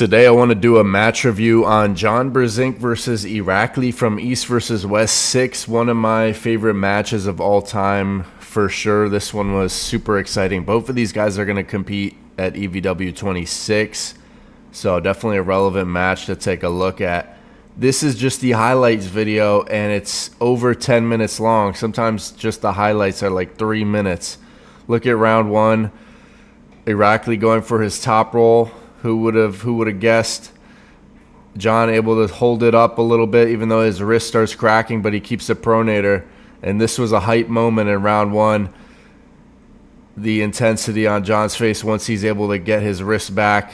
Today I want to do a match review on John Brzenk versus Irakli from East versus West 6. One of my favorite matches of all time for sure. This one was super exciting. Both of these guys are going to compete at EVW 26. So definitely a relevant match to take a look at. This is just the highlights video and it's over 10 minutes long. Sometimes just the highlights are like 3 minutes. Look at round one. Irakli going for his top roll. Who would have guessed? John able to hold it up a little bit even though his wrist starts cracking, but he keeps the pronator. And this was a hype moment in round one. The intensity on John's face once he's able to get his wrist back.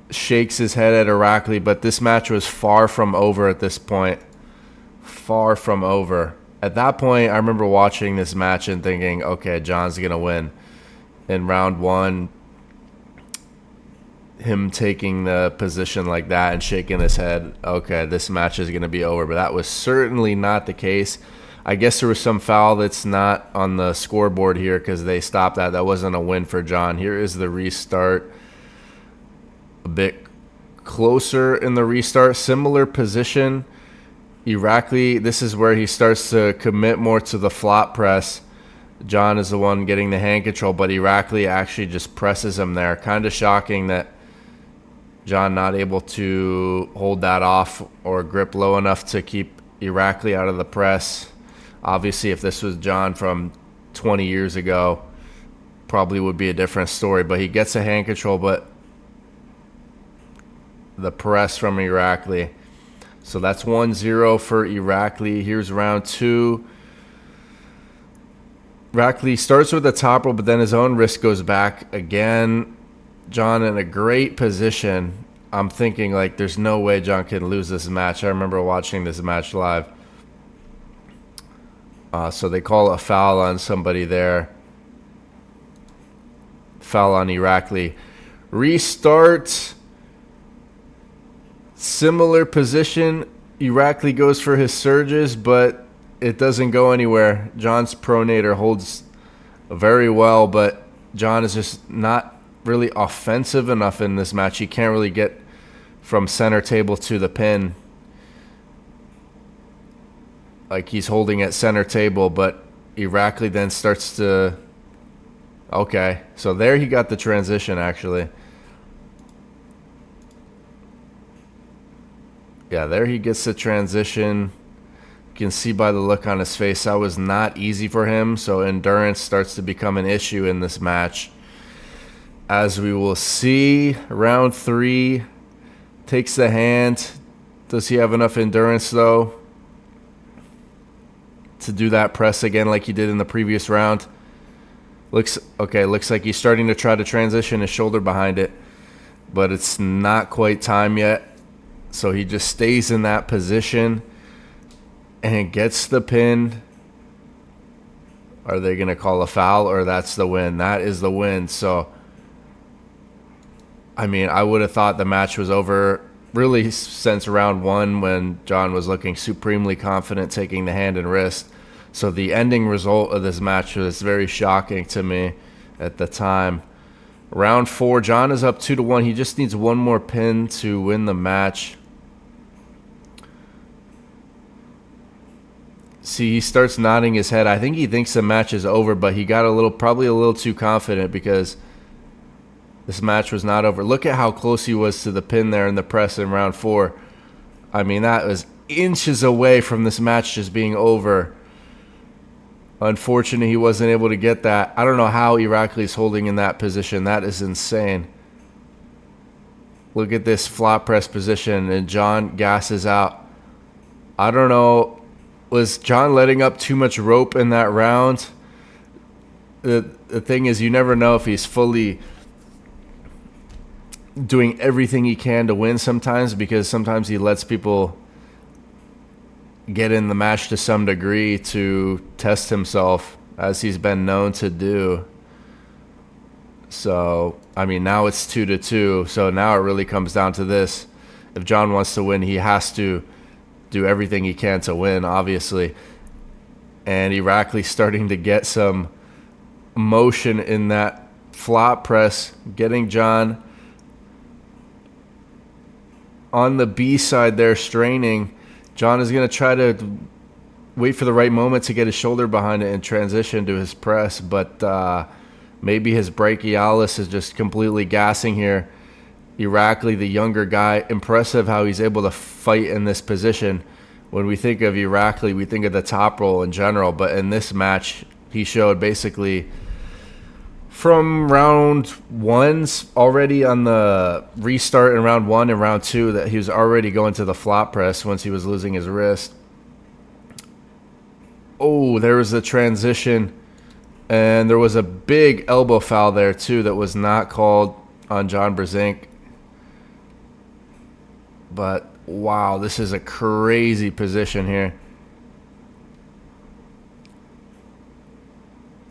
Shakes his head at Irakli, but this match was far from over at this point. Far from over. At that point, I remember watching this match and thinking, okay, John's going to win. In round one, him taking the position like that and shaking his head, okay, this match is going to be over. But that was certainly not the case. I guess there was some foul that's not on the scoreboard here because they stopped that. That wasn't a win for John. Here is the restart. A bit closer in the restart. Similar position. Irakli, this is where he starts to commit more to the flop press. John is the one getting the hand control, but Irakli actually just presses him there. Kind of shocking that John not able to hold that off or grip low enough to keep Irakli out of the press. Obviously, if this was John from 20 years ago, probably would be a different story. But he gets a hand control, but the press from Irakli. So that's 1-0 for Irakli. Here's round two. Irakli starts with the top roll, but then his own wrist goes back again. John in a great position. I'm thinking, like, there's no way John can lose this match. I remember watching this match live. So they call a foul on somebody there. Foul on Irakli. Restart. Similar position. Irakli goes for his surges, but it doesn't go anywhere. John's pronator holds very well, but John is just not really offensive enough in this match. He can't really get from center table to the pin. Like he's holding at center table, but Irakli then starts to... Okay, so there he got the transition actually. Yeah, there he gets the transition. You can see by the look on his face that was not easy for him, so endurance starts to become an issue in this match. As we will see, round three, takes the hand. Does he have enough endurance, though, to do that press again like he did in the previous round? Looks like he's starting to try to transition his shoulder behind it, but it's not quite time yet. So he just stays in that position and gets the pin. Are they going to call a foul, or that's the win? That is the win. So I mean, I would have thought the match was over really since round one when John was looking supremely confident taking the hand and wrist. So the ending result of this match was very shocking to me at the time. Round four, John is up 2-1. He just needs one more pin to win the match. See, he starts nodding his head. I think he thinks the match is over, but he got probably a little too confident because this match was not over. Look at how close he was to the pin there in the press in round four. I mean, that was inches away from this match just being over. Unfortunately, he wasn't able to get that. I don't know how Irakli is holding in that position. That is insane. Look at this flop press position, and John gasses out. I don't know. Was John letting up too much rope in that round? The thing is, you never know if he's fully doing everything he can to win sometimes, because sometimes he lets people get in the match to some degree to test himself, as he's been known to do. So, I mean, now it's 2-2. So now it really comes down to this. If John wants to win, he has to do everything he can to win, obviously. And Irakli's starting to get some motion in that flop press, getting John on the B side there, straining. John is going to try to wait for the right moment to get his shoulder behind it and transition to his press, but maybe his brachialis is just completely gassing here. Irakli, the younger guy, impressive how he's able to fight in this position. When we think of Irakli, we think of the top roll in general, but in this match, he showed basically from round ones already on the restart in round 1 and round 2 that he was already going to the flop press once he was losing his wrist. Oh, there was a transition, and there was a big elbow foul there too that was not called on John Brzenk. But wow, this is a crazy position here.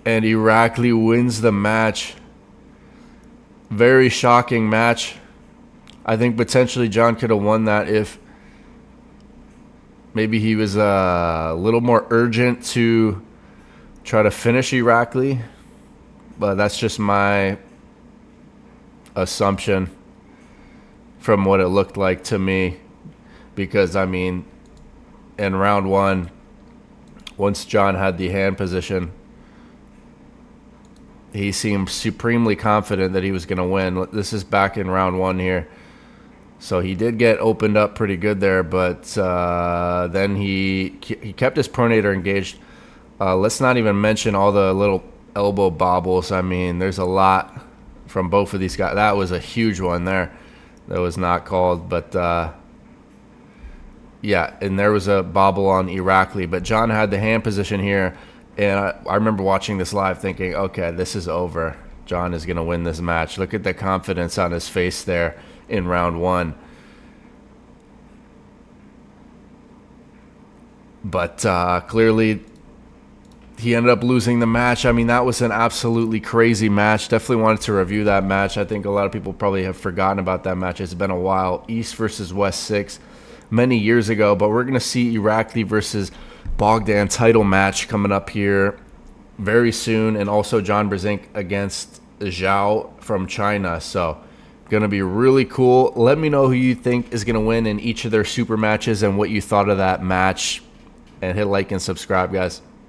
And Irakli wins the match. Very shocking match. I think potentially John could have won that if maybe he was a little more urgent to try to finish Irakli. But that's just my assumption from what it looked like to me. Because, I mean, in round 1, once John had the hand position, he seemed supremely confident that he was going to win. This is back in round 1 here. So he did get opened up pretty good there, but then he kept his pronator engaged. Let's not even mention all the little elbow bobbles. I mean, there's a lot from both of these guys. That was a huge one there that was not called, but yeah, and there was a bobble on Irakli. But John had the hand position here. And I remember watching this live thinking, okay, this is over. John is going to win this match. Look at the confidence on his face there in round 1. But clearly, he ended up losing the match. I mean, that was an absolutely crazy match. Definitely wanted to review that match. I think a lot of people probably have forgotten about that match. It's been a while. East versus West 6 many years ago. But we're going to see Irakli versus Bogdan title match coming up here very soon, and also John Brzenk against Zhao from China. So gonna be really cool. Let me know who you think is gonna win in each of their super matches and what you thought of that match, and hit like and subscribe, guys.